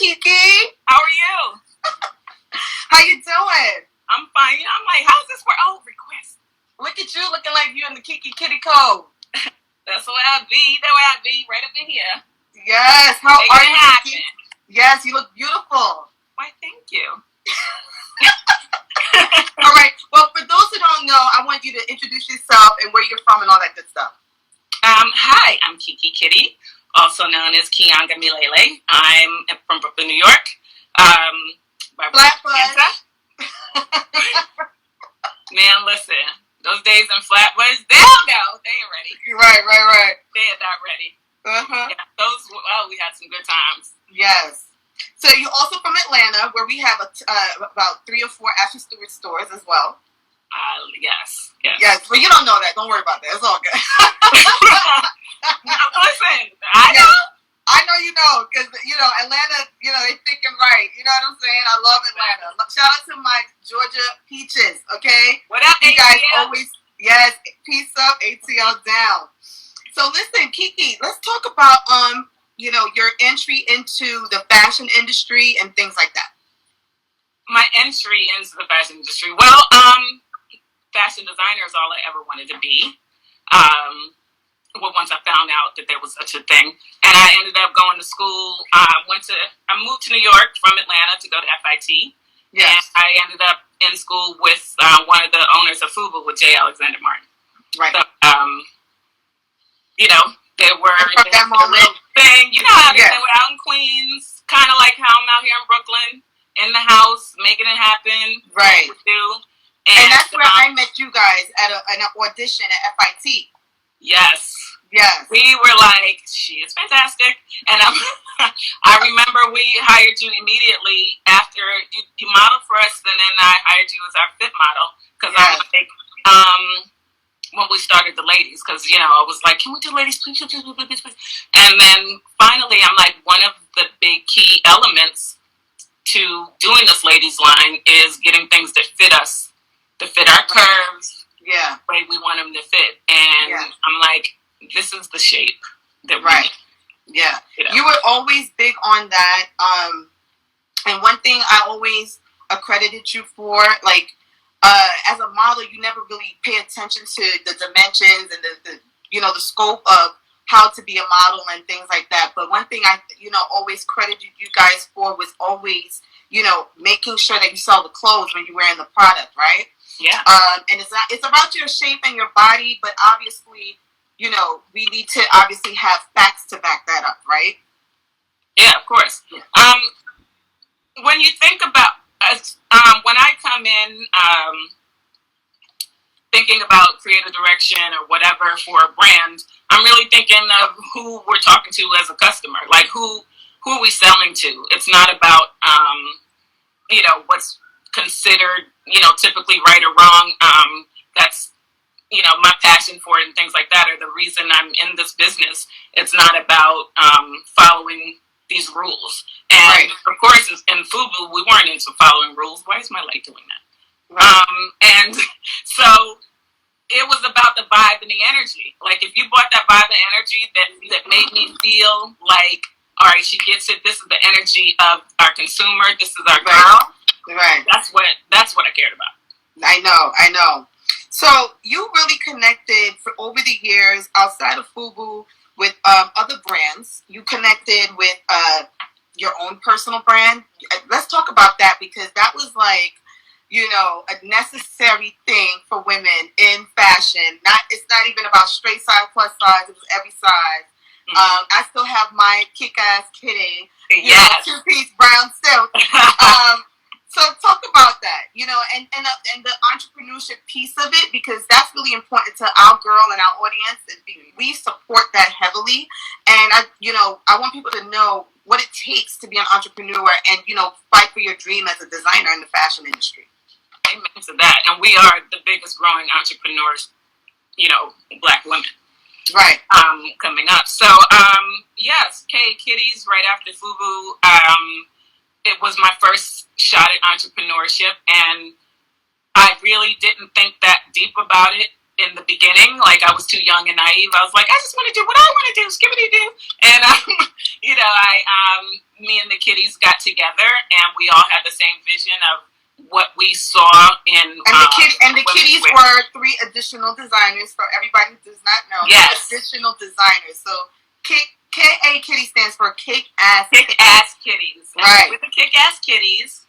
Kiki. How are you? How you doing? I'm fine. I'm like, how's this for? Oh, request. Look at you looking like you in the Kiki Kitty Code. That's the way I be. That way I be right up in here. Yes. How Make are it you? happen. Yes, you look beautiful. Why, thank you. All right. Well, for those who don't know, I want you to introduce yourself and where you're from and all that good stuff. Hi, I'm Kiki Kitty, also known as Kianga Milele. I'm from Brooklyn, New York. Flatbush. Man, listen, those days in Flatbush, they don't know. They ain't ready. Right. They are not ready. Uh-huh. Yeah, we had some good times. Yes. So you're also from Atlanta, where we have about 3 or 4 Ashley Stewart stores as well. Yes. Yes, but you don't know that. Don't worry about that. It's all good. Listen, I know. I know you know, because, Atlanta, they thick and right. You know what I'm saying? I love Atlanta. Shout out to my Georgia Peaches, okay? What up, you ATL? Guys always, yes, peace up, ATL down. So listen, Kiki, let's talk about, your entry into the fashion industry and things like that. My entry into the fashion industry. Well, fashion designer is all I ever wanted to be. Once I found out that there was such a thing, and I ended up going to school. I moved to New York from Atlanta to go to FIT. Yes. And I ended up in school with one of the owners of FUBU, with J. Alexander Martin. Right. So, they were that moment. Thing. You know how they were out in Queens, kind of like how I'm out here in Brooklyn, in the house, making it happen. Right. And that's where I met you guys at an audition at FIT. Yes. We were like, she is fantastic. And I remember we hired you immediately after you modeled for us, and then I hired you as our fit model. Because I was like, when we started the ladies, because, I was like, can we do ladies, please? And then finally, I'm like, one of the big key elements to doing this ladies line is getting things that fit us, to fit our curves. Yeah. The way we want them to fit. And I'm like, this is the shape that we need. Yeah. You were always big on that. And one thing I always accredited you for, as a model, you never really pay attention to the dimensions and the scope of how to be a model and things like that. But one thing I, always credited you guys for was always, making sure that you sell the clothes when you're wearing the product, right? Yeah. And it's about your shape and your body, but obviously, we need to obviously have facts to back that up, right? Yeah, of course. Yeah. When you think about when I come in thinking about creative direction or whatever for a brand, I'm really thinking of who we're talking to as a customer. Like, who are we selling to? It's not about, what's considered, typically right or wrong. That's, my passion for it and things like that are the reason I'm in this business. It's not about following these rules. And of course, in FUBU, we weren't into following rules. Why is my light doing that? And so it was about the vibe and the energy. Like, if you brought that vibe and energy that made me feel like, all right, she gets it. This is the energy of our consumer. This is our girl. Right. That's what I cared about. I know. So you really connected for over the years outside of FUBU with other brands. You connected with your own personal brand. Let's talk about that, because that was like, a necessary thing for women in fashion. It's not even about straight size, plus size. It was every size. Mm-hmm. I still have my kick-ass kitty, 2-piece brown silk. So talk about that, and the entrepreneurship piece of it, because that's really important to our girl and our audience. We support that heavily, and I want people to know what it takes to be an entrepreneur and fight for your dream as a designer in the fashion industry. Amen to that, and we are the biggest growing entrepreneurs, Black women. Right. Coming up. So yes, Kitties right after FUBU. It was my first shot at entrepreneurship, and I really didn't think that deep about it in the beginning. Like, I was too young and naive. I was like, I just want to do what I want to do, skibbity do. And me and the kiddies got together, and we all had the same vision of what we saw in the kiddies were 3 additional designers for everybody who does not know. Yes, additional designers. So KA Kitty stands for Kick Ass Kitties. Right. With the Kick Ass Kitties,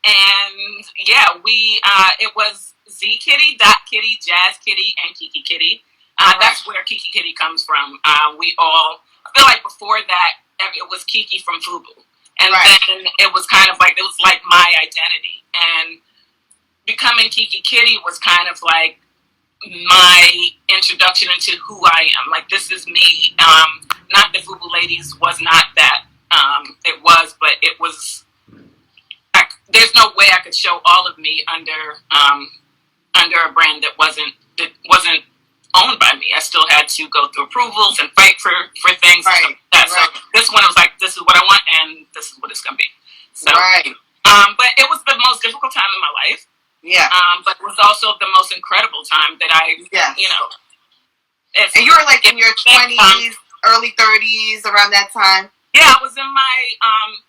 and we it was Z Kitty, Dot Kitty, Jazz Kitty, and Kiki Kitty. That's where Kiki Kitty comes from. We all, I feel like before that it was Kiki from FUBU. And then it was kind of like, it was like my identity. And becoming Kiki Kitty was kind of like my introduction into who I am. Like, this is me. Not that FUBU Ladies was not that. It was, but it was, there's no way I could show all of me under a brand that wasn't owned by me. I still had to go through approvals and fight for things. Right. So this one, I was like, this is what I want, and this is what it's going to be. So, but it was the most difficult time in my life. Yeah. But it was also the most incredible time that I, and you were like in your 20s, early 30s, around that time? Yeah, I was in my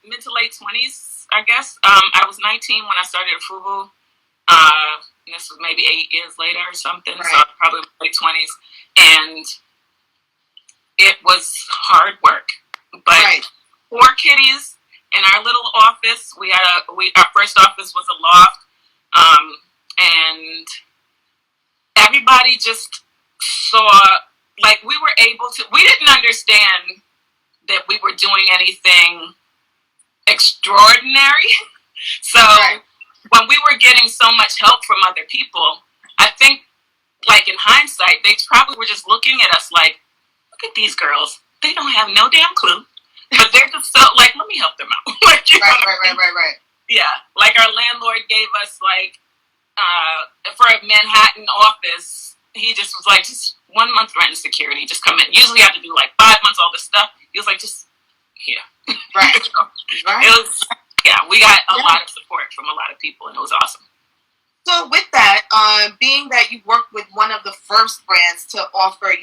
mid to late 20s, I guess. I was 19 when I started at FUBU. This was maybe 8 years later or something, so probably late 20s. And it was hard work. But 4 kiddies in our little office. Our first office was a loft. And everybody just saw, like, we didn't understand that we were doing anything extraordinary. So when we were getting so much help from other people, I think, like, in hindsight, they probably were just looking at us like, look at these girls. They don't have no damn clue. But they're just so, like, let me help them out. Like, right. Yeah. Like, our landlord gave us, like, for a Manhattan office, he just was like, just 1 month rent and security. Just come in. Usually you have to do, like, 5 months, all this stuff. He was like, just here. Right. It was, we got a lot of support from a lot of people, and it was awesome. So with that, being that you worked with one of the first brands to offer,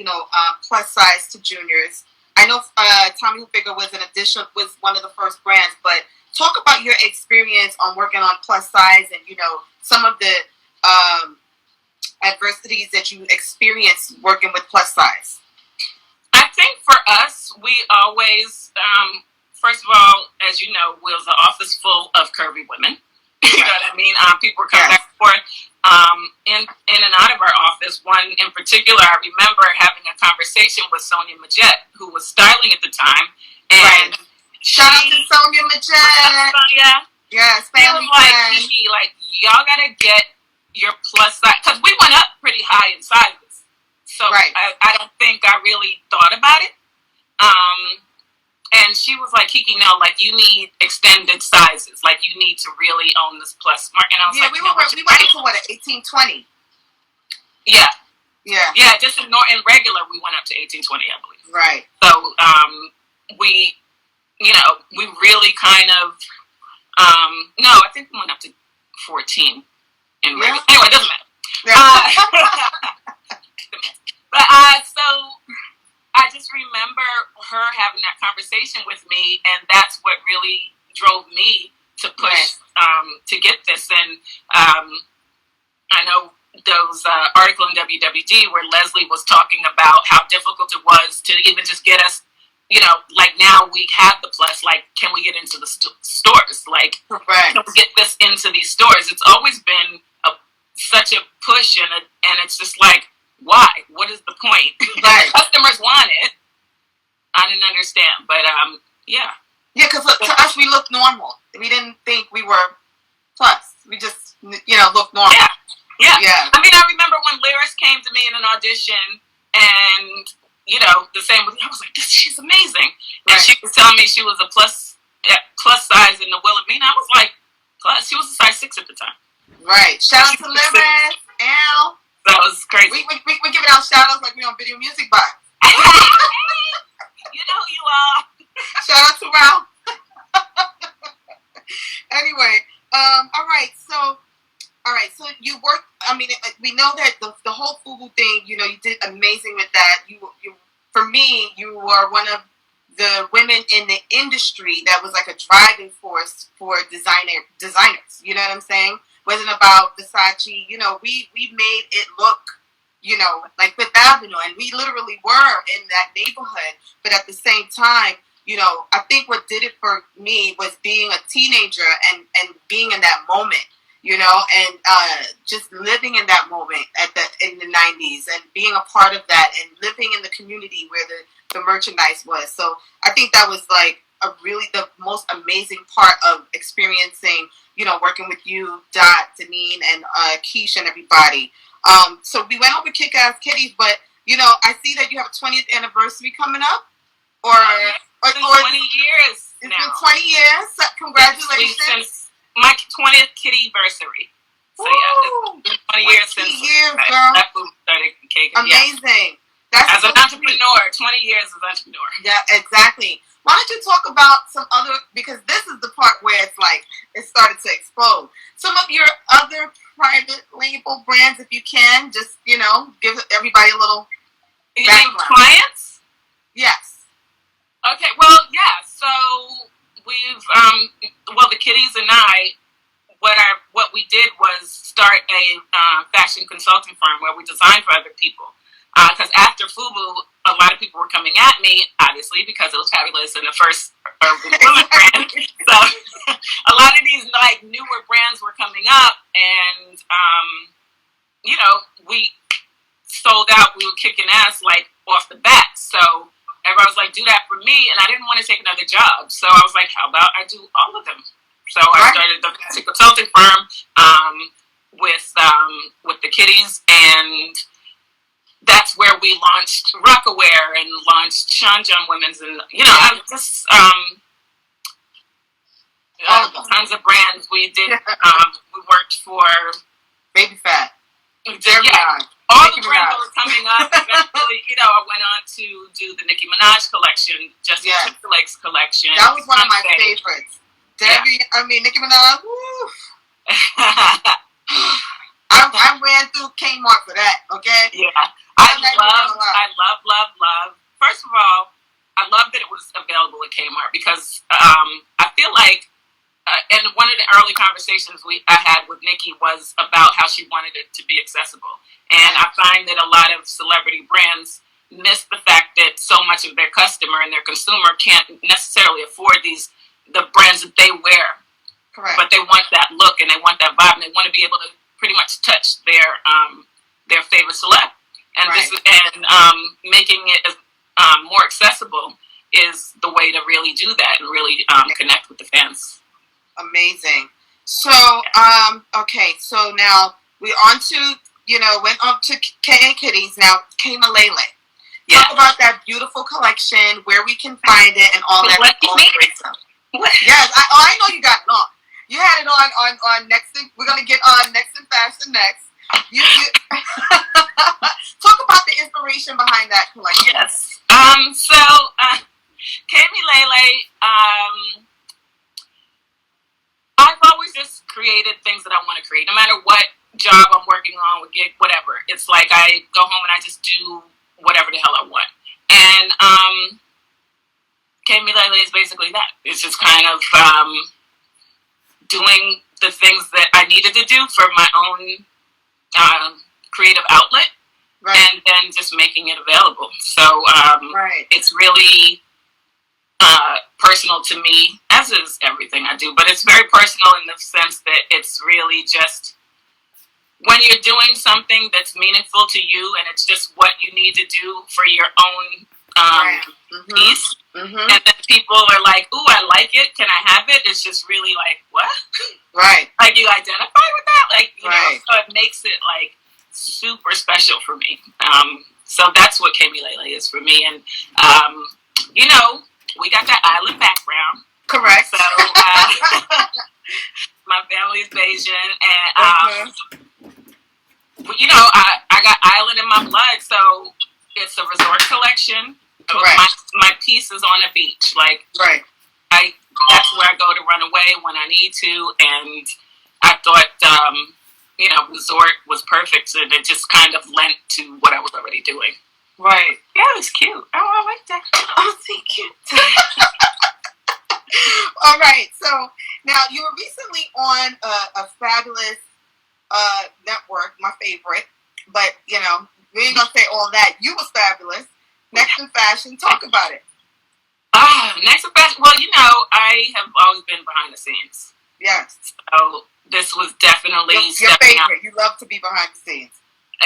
plus size to juniors, I know Tommy Hilfiger was one of the first brands, but talk about your experience on working on plus size and, some of the adversities that you experienced working with plus size. I think for us, we always, first of all, as you know, was an office full of curvy women. You know what I mean? People were coming back and forth in and out of our office. One in particular, I remember having a conversation with Sonia Majette, who was styling at the time. And shout out to Sonia Majette. Sonia. Yes, she was like, Kiki, like, y'all gotta get your plus size, because we went up pretty high in sizes. So I don't think I really thought about it. And she was like, Kiki, no, like, you need extended sizes. Like, you need to really own this plus market. And I was like, we went up to what, 1820? Yeah. Yeah, just in regular, we went up to 1820, I believe. Right. So, we really kind of, no, I think we went up to 14 in regular. Anyway, it doesn't matter. But, so I just remember her having that conversation with me, and that's what really drove me to push to get this. And I know those article in WWD where Leslie was talking about how difficult it was to even just get us, like, now we have the plus, like, can we get into the stores? Like, can we get this into these stores? It's always been such a push, and it's just like, why? What is the point? The customers want it. I didn't understand, but yeah, because to us we looked normal. We didn't think we were plus. We just looked normal. Yeah. I mean, I remember when Lyris came to me in an audition, and the same. I was like, she's amazing, and she was telling me she was a plus size in the Wilhelmina. I was like, plus. She was a size 6 at the time. Right. Shout out to Lyris. Al. That was crazy. We giving out shout outs like we on Video Music Box. You know who you are. Shout out to Ralph. Anyway, all right. So you worked I mean, we know that the whole FUBU thing, you know, you did amazing with that. You, for me, you were one of the women in the industry that was like a driving force for designers. You know what I'm saying? It wasn't about Versace. You know, we made it look, you know, like Fifth Avenue, and we literally were in that neighborhood. But at the same time, you know, I think what did it for me was being a teenager and being in that moment. You know, and just living in that moment in the 90s and being a part of that and living in the community where the merchandise was. So I think that was like the most amazing part of experiencing, you know, working with you, Dot, Deneen, and Keish and everybody. So we went over Kick-Ass Kitties, but, you know, I see that you have a 20th anniversary coming up. Or 20 years It's now. been 20 years. Congratulations. My 20th kitty anniversary. So yeah, it's been 20 years since girl. that food started caking. Amazing. Yeah. As an entrepreneur, 20 years as an entrepreneur. Yeah, exactly. Why don't you talk about some other, because this is the part where it's like, it started to explode. Some of your other private label brands, if you can, just, you know, give everybody a little background. Clients? Yes. Okay, well, yeah, so we've, the kitties and I, what we did was start a fashion consulting firm where we design for other people. Because after FUBU, a lot of people were coming at me, obviously, because it was fabulous and the first urban women brand. So a lot of these like newer brands were coming up, and you know, we sold out. We were kicking ass like off the bat. So everybody was like, "Do that for me," and I didn't want to take another job. So I was like, "How about I do all of them?" So I started the consulting firm with the kitties, and that's where we launched Rockaware and launched Sean John Women's, and you know, I just tons of brands. We did. We worked for Baby Fat. Yeah, all the brands that were coming up. Eventually, you know, I went on to do the Nicki Minaj collection, Justin Timberlake's collection. That was one of my favorites. Nicki Minaj. Woo. I ran through Kmart for that. Okay. Yeah. I love. First of all, I love that it was available at Kmart because I feel like, and one of the early conversations I had with Nikki was about how she wanted it to be accessible. And I find that a lot of celebrity brands miss the fact that so much of their customer and their consumer can't necessarily afford the brands that they wear. Correct. But they want that look and they want that vibe and they want to be able to pretty much touch their favorite celeb. And making it more accessible is the way to really do that and really connect with the fans. Amazing. So, okay, so now we're on to, you know, went up to K Kitties, now K Malele. Yeah. Talk about that beautiful collection, where we can find it, and all that. Great stuff. Yes, I know you got it on. You had it on Next. We're gonna get on Next in Fashion next. You talk about the inspiration behind that collection. Yes. So Kami Lele, I've always just created things that I want to create, no matter what job I'm working on, with gig, whatever. It's like I go home and I just do whatever the hell I want. And Kami Lele is basically that. It's just kind of doing the things that I needed to do for my own creative outlet, and then just making it available. So it's really personal to me, as is everything I do, but it's very personal in the sense that it's really just when you're doing something that's meaningful to you and it's just what you need to do for your own piece, and then people are like, "Ooh, I like it, can I have it?" It's just really like, what? Right. Like, you identify with that? Like, you know, so it makes it like super special for me. So that's what Kami Lele is for me. And you know, we got that island background. Correct. So my family is Bayesian, and you know, I got island in my blood, so it's a resort collection. My piece is on a beach. Like, that's where I go to run away when I need to, and I thought resort was perfect, and it just kind of lent to what I was already doing. Right. Yeah, it was cute. Oh, I like that. Oh, thank you. All right. So now you were recently on a fabulous network, my favorite. But we ain't gonna say all that. You was fabulous. Next in Fashion. Talk about it. Next in Fashion. Well, I have always been behind the scenes. Yes. So this was definitely your favorite. Out. You love to be behind the scenes.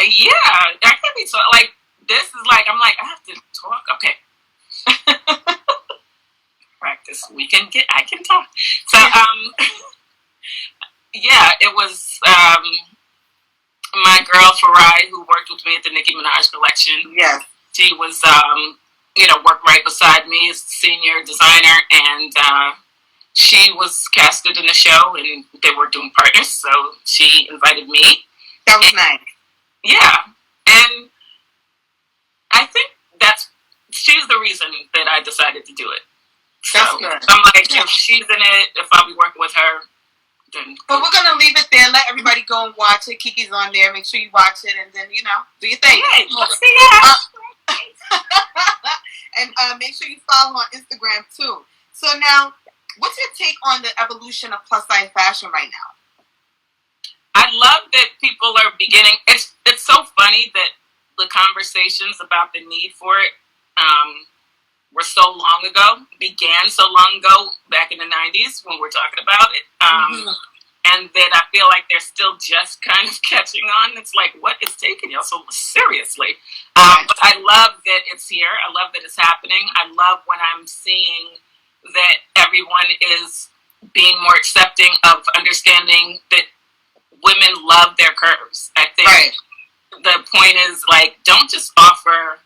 Yeah, I can't be like. This is like I'm like I have to talk. Okay. Practice. I can talk. So yeah, it was my girl Farai who worked with me at the Nicki Minaj collection. Yes. She was worked right beside me as senior designer, and she was casted in the show, and they were doing partners, so she invited me. That was nice. Yeah, and I think she's the reason that I decided to do it. So that's good. I'm like, if she's in it, if I'll be working with her, then. But we're gonna leave it there. Let everybody go and watch it. Kiki's on there. Make sure you watch it, and then do your thing. Yeah. And make sure you follow on Instagram too. So now, what's your take on the evolution of plus size fashion right now? I love that people are beginning. It's so funny that the conversations about the need for it were so long ago, began so long ago, back in the 90s when we're talking about it. And that I feel like they're still just kind of catching on. It's like, what is taking y'all so seriously? But I love that it's here. I love that it's happening. I love when I'm seeing that everyone is being more accepting of understanding that women love their curves. I think the point is, like, don't just offer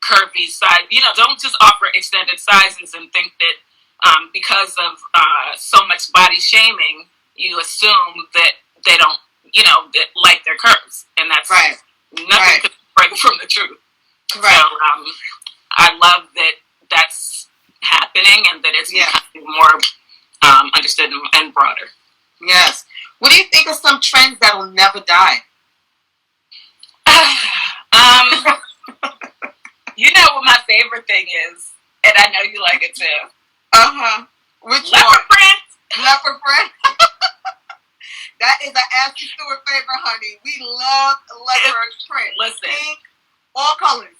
curvy size, don't just offer extended sizes and think that because of so much body shaming, you assume that they don't, that like their curves, and that's nothing could be further from the truth. Right. So I love that that's happening and that it's becoming more understood and broader. Yes. What do you think of some trends that will never die? You know what my favorite thing is, and I know you like it too. Which leopard print? Leopard print. That is an Ashley Stewart favorite, honey. We love leopard print. Listen, pink, all colors.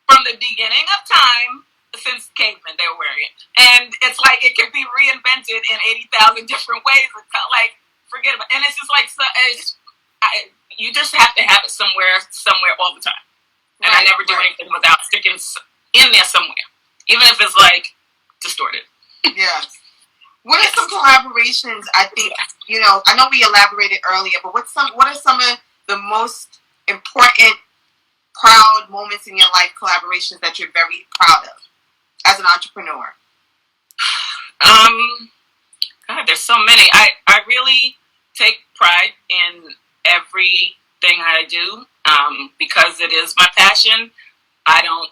From the beginning of time, since cavemen, they were wearing it, and it's like it can be reinvented in 80,000 different ways. Like, forget about it. And it's just like you just have to have it somewhere all the time. And I never do anything without sticking in there somewhere, even if it's like distorted. Yes. What are some collaborations? I think I know we elaborated earlier, but what are some of the most important, proud moments in your life, collaborations that you're very proud of as an entrepreneur? God, there's so many. I really take pride in everything I do. Because it is my passion. I don't,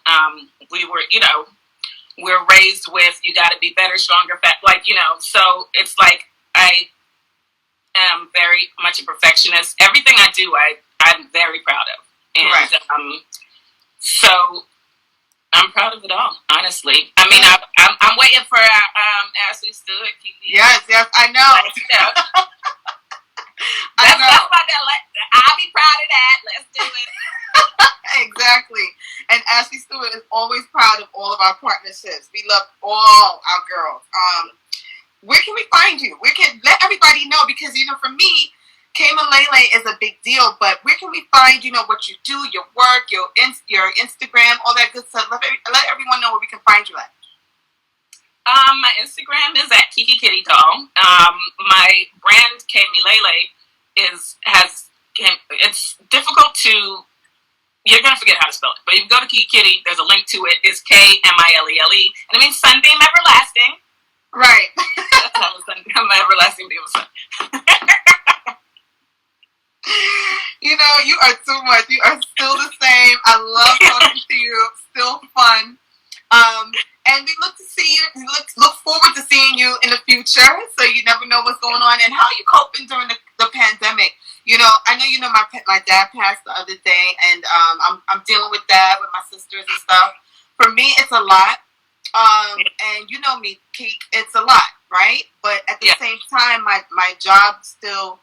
we're raised with, you gotta be better, stronger, fat, so it's like, I am very much a perfectionist. Everything I do, I'm very proud of. And, so I'm proud of it all, honestly. I mean, I'm waiting for, Ashley Stewart, Kiki. Yes, I know. That's what I'll be proud of that. Let's do it. Exactly. And Ashley Stewart is always proud of all of our partnerships. We love all our girls. Where can we find you? Where can let everybody know? Because for me, Kama Lele is a big deal. But where can we find what you do, your work, your Instagram, all that good stuff? Let everyone know where we can find you at. My Instagram is at Kiki Kitty Doll. My brand Kami Lele it's difficult to. You're gonna forget how to spell it, but if you go to Kiki Kitty, there's a link to it. It's Kmilele, and it means sunbeam everlasting. Right. I'm everlasting beam of sun. You are too much. You are still the same. I love talking to you. Still fun. And we look to see you. We look forward to seeing you in the future. So you never know what's going on. And how are you coping during the the pandemic. I know my dad passed the other day, and I'm dealing with that with my sisters and stuff. For me, it's a lot. And you know me, Keek, it's a lot, right? But at the same time, my job still,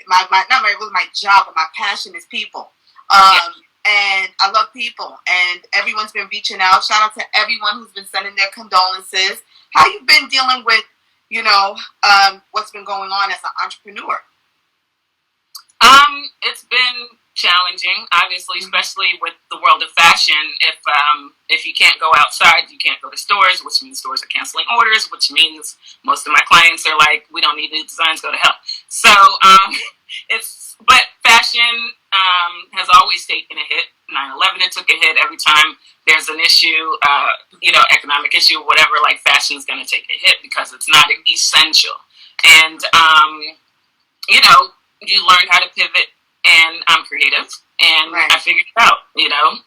not really my job, but my passion is people. And I love people, and everyone's been reaching out. Shout out to everyone who's been sending their condolences. How you been dealing with, what's been going on as an entrepreneur? It's been challenging, obviously, especially with the world of fashion. If you can't go outside, you can't go to stores, which means stores are canceling orders, which means most of my clients are like, we don't need new designs, go to hell. So but fashion has always taken a hit. 9/11, it took a hit. Every time there's an issue, economic issue, whatever, like fashion's going to take a hit because it's not essential. And, you learn how to pivot, and I'm creative, and I figured it out,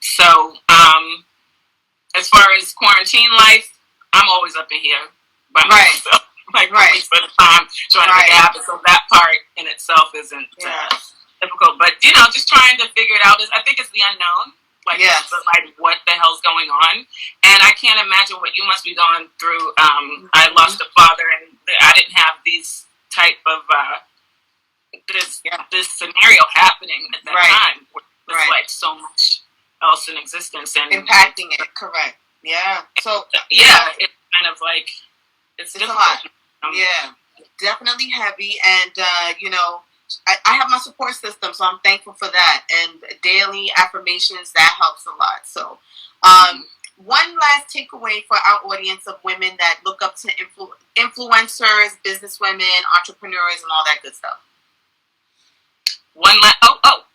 So, as far as quarantine life, I'm always up in here by myself, like weeks at a time, trying to make it happen. So that part in itself isn't difficult, but just trying to figure it out. I think it's the unknown, like what the hell's going on, and I can't imagine what you must be going through. I lost a father, and I didn't have these type of this scenario happening at that time. There's like so much else in existence and impacting it. Correct. Yeah. So it's kind of like it's a lot. Definitely heavy, and I have my support system, so I'm thankful for that. And daily affirmations, that helps a lot. So, one last takeaway for our audience of women that look up to influencers, businesswomen, entrepreneurs, and all that good stuff.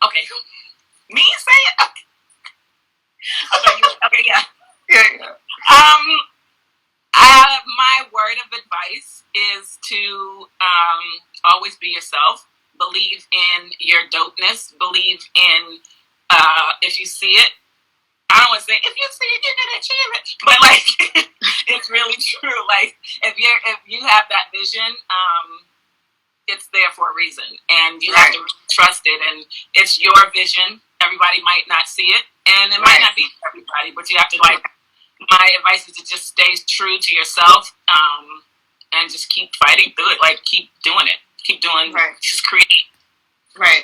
Okay. Me say it? Okay, yeah. My word of advice is to always be yourself. Believe in your dopeness. Believe in if you see it. I don't want to say if you see it, you're gonna achieve it. But like, it's really true. Like if you have that vision, it's there for a reason, and you have to trust it. And it's your vision. Everybody might not see it, and it might not be for everybody. But you have to My advice is to just stay true to yourself, and just keep fighting through it. Like keep doing it. Keep doing. Just create.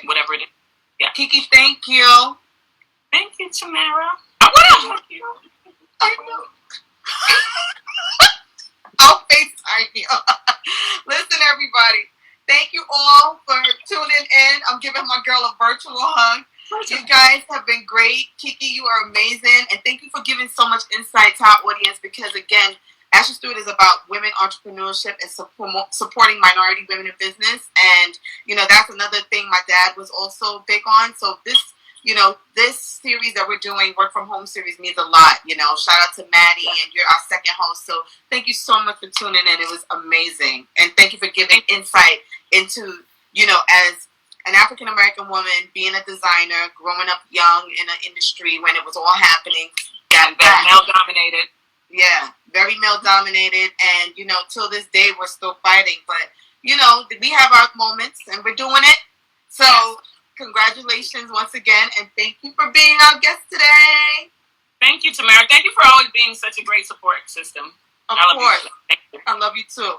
Whatever it is. Yeah. Kiki, thank you. Thank you, Tamara. I want to hug you. I know. I'll FaceTime you. Listen, everybody. Thank you all for tuning in. I'm giving my girl a virtual hug. You guys have been great. Kiki, you are amazing. And thank you for giving so much insight to our audience because, again, Ashley Stewart is about women entrepreneurship and supporting minority women in business. And, that's another thing my dad was also big on. So this series that we're doing, Work From Home series, means a lot. Shout out to Maddie, and you're our second host. So thank you so much for tuning in. It was amazing. And thank you for giving insight into, as an African-American woman, being a designer, growing up young in an industry when it was all happening. Very male-dominated. Yeah, very male-dominated. And, till this day, we're still fighting. But, we have our moments, and we're doing it. So, congratulations once again, and thank you for being our guest today. Thank you, Tamara. Thank you for always being such a great support system. Of course. I love you too.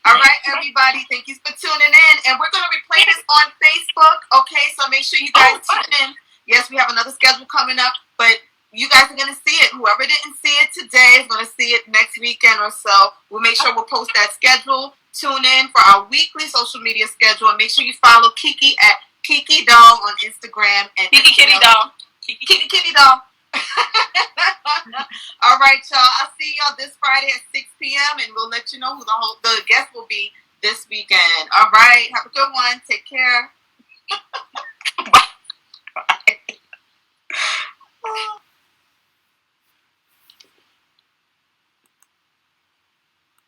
All right, everybody. Thank you for tuning in. And we're going to replay this on Facebook. Okay, so make sure you guys tune in. Yes, we have another schedule coming up, but you guys are going to see it. Whoever didn't see it today is going to see it next weekend or so. We'll make sure we'll post that schedule. Tune in for our weekly social media schedule. And make sure you follow Kiki at Kiki Doll on Instagram. And Kiki Kitty Doll. Kiki Kitty Doll. All right, y'all. I'll see y'all this Friday at 6 p.m. and we'll let you know who the guest will be this weekend. All right. Have a good one. Take care.